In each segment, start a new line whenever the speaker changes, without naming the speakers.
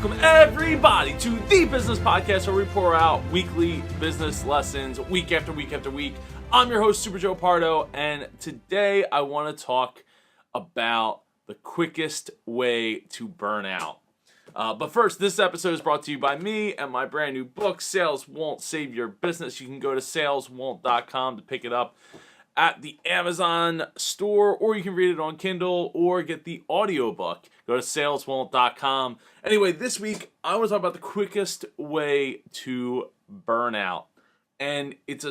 welcome everybody to the Business Podcast, where we pour out weekly business lessons week after week after week. I'm your host, Super Joe Pardo, and today I want to talk about the quickest way to burn out. But first, this episode is brought to you by me and my brand new book, Sales Won't Save Your Business. You can go to saleswon't.com to pick it up at the Amazon store, or you can read it on Kindle or get the audiobook. Go to saleswon't.com. Anyway, this week I want to talk about the quickest way to burn out. And it's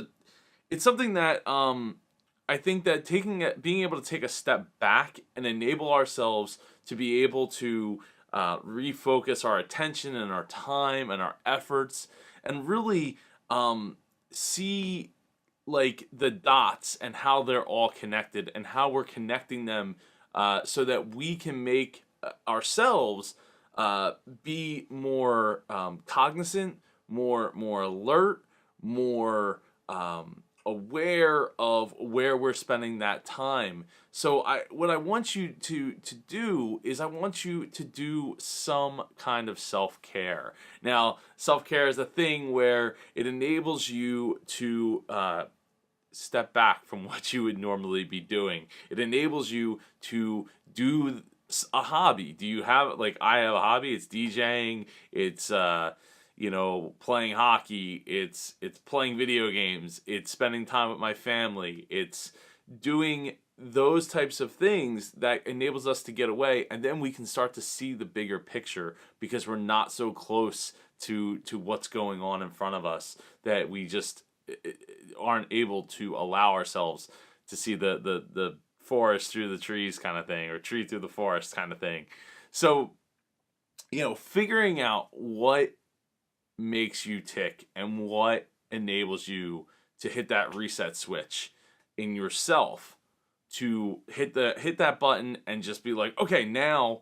something that I think that being able to take a step back and enable ourselves to be able to refocus our attention and our time and our efforts and really see like the dots and how they're all connected and how we're connecting them so that we can make ourselves be more cognizant, more alert, more aware of where we're spending that time. So what I want you to do is I want you to do some kind of self-care. Now, self-care is a thing where it enables you to step back from what you would normally be doing. It enables you to do a hobby. Do you have, like, I have a hobby? It's DJing. It's playing hockey. It's playing video games. It's spending time with my family. It's doing those types of things that enables us to get away, and then we can start to see the bigger picture because we're not so close to what's going on in front of us that we just aren't able to allow ourselves to see the forest through the trees kind of thing, or tree through the forest kind of thing. So, figuring out what makes you tick and what enables you to hit that reset switch in yourself, to hit that button and just be like, okay, now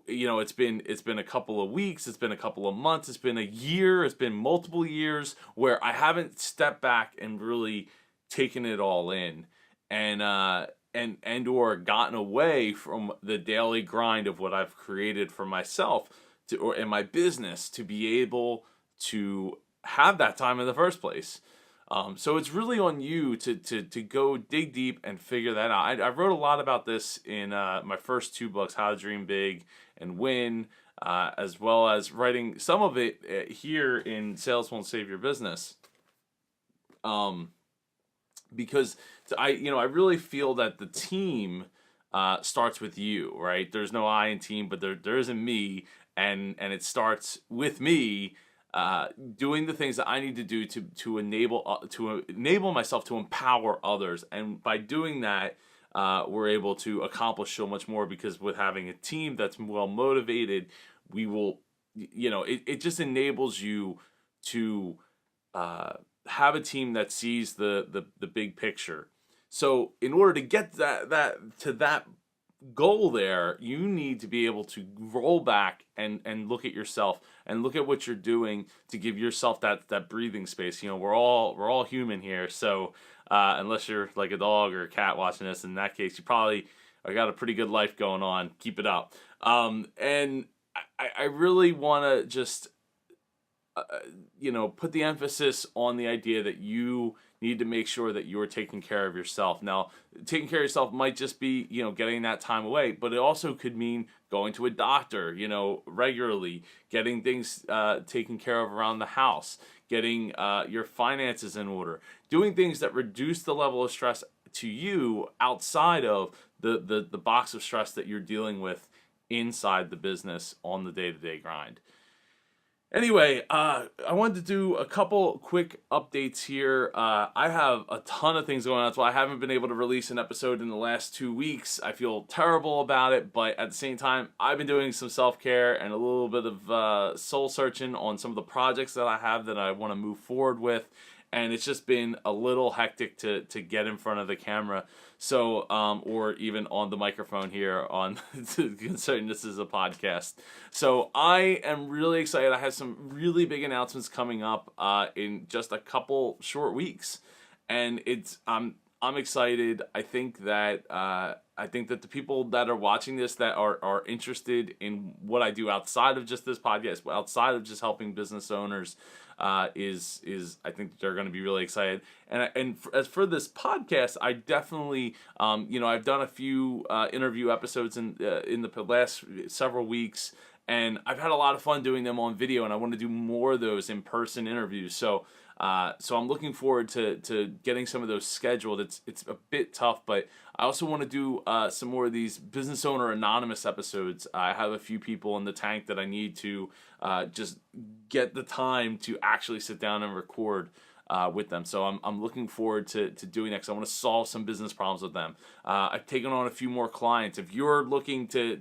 it's been a couple of weeks, it's been a couple of months, it's been a year, it's been multiple years where I haven't stepped back and really taken it all in and or gotten away from the daily grind of what I've created for myself or in my business to be able to have that time in the first place. So it's really on you to go dig deep and figure that out. I wrote a lot about this in my first two books, How to Dream Big and Win, as well as writing some of it here in Sales Won't Save Your Business. Because I really feel that the team starts with you, right? There's no I in team, but there isn't me, and it starts with me. Doing the things that I need to do to enable myself to empower others, and by doing that, we're able to accomplish so much more. Because with having a team that's well motivated, we will, it just enables you to have a team that sees the big picture. So in order to get that goal there, you need to be able to roll back and look at yourself and look at what you're doing to give yourself that breathing space. We're all human here, so unless you're like a dog or a cat watching this, in that case you probably got a pretty good life going on. Keep it up. And I really want to just put the emphasis on the idea that you need to make sure that you're taking care of yourself. Now, taking care of yourself might just be, getting that time away, but it also could mean going to a doctor, regularly, getting things taken care of around the house, getting your finances in order, doing things that reduce the level of stress to you outside of the box of stress that you're dealing with inside the business on the day-to-day grind. Anyway, I wanted to do a couple quick updates here. I have a ton of things going on. That's why I haven't been able to release an episode in the last 2 weeks. I feel terrible about it, but at the same time, I've been doing some self-care and a little bit of soul searching on some of the projects that I have that I want to move forward with. And it's just been a little hectic to get in front of the camera. So, or even on the microphone here considering this is a podcast. So I am really excited. I have some really big announcements coming up in just a couple short weeks. And I'm I'm excited. I think that the people that are watching this that are interested in what I do outside of just this podcast, outside of just helping business owners, is I think they're going to be really excited. As for this podcast, I definitely I've done a few interview episodes in the last several weeks, and I've had a lot of fun doing them on video, and I want to do more of those in-person interviews. So I'm looking forward to getting some of those scheduled. It's a bit tough, but I also want to do some more of these business owner anonymous episodes. I have a few people in the tank that I need to just get the time to actually sit down and record with them. So I'm looking forward to doing that, because I want to solve some business problems with them. I've taken on a few more clients. If you're looking to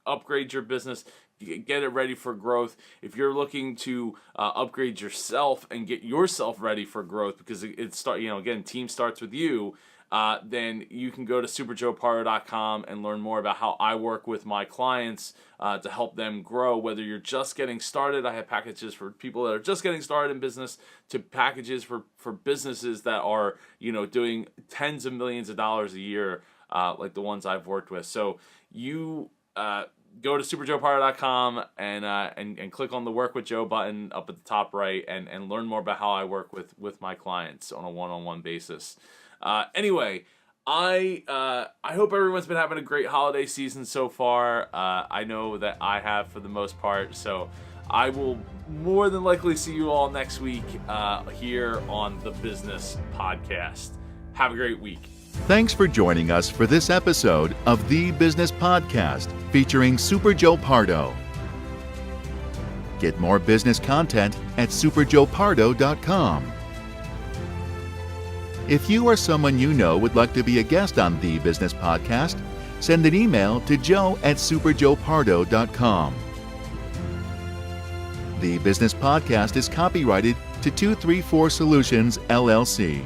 upgrade your business, get it ready for growth. If you're looking to upgrade yourself and get yourself ready for growth, because team starts with you, then you can go to superjoepardo.com and learn more about how I work with my clients to help them grow. Whether you're just getting started, I have packages for people that are just getting started in business, to packages for businesses that are doing tens of millions of dollars a year, like the ones I've worked with. So you go to superjoepardo.com and click on the Work with Joe button up at the top right, and learn more about how I work with my clients on a one-on-one basis. Anyway, I hope everyone's been having a great holiday season so far. I know that I have, for the most part. So I will more than likely see you all next week here on the Business Podcast. Have a great week.
Thanks for joining us for this episode of The Business Podcast featuring Super Joe Pardo. Get more business content at superjoepardo.com. If you or someone you know would like to be a guest on The Business Podcast, send an email to joe@superjoepardo.com. The Business Podcast is copyrighted to 234 Solutions, LLC.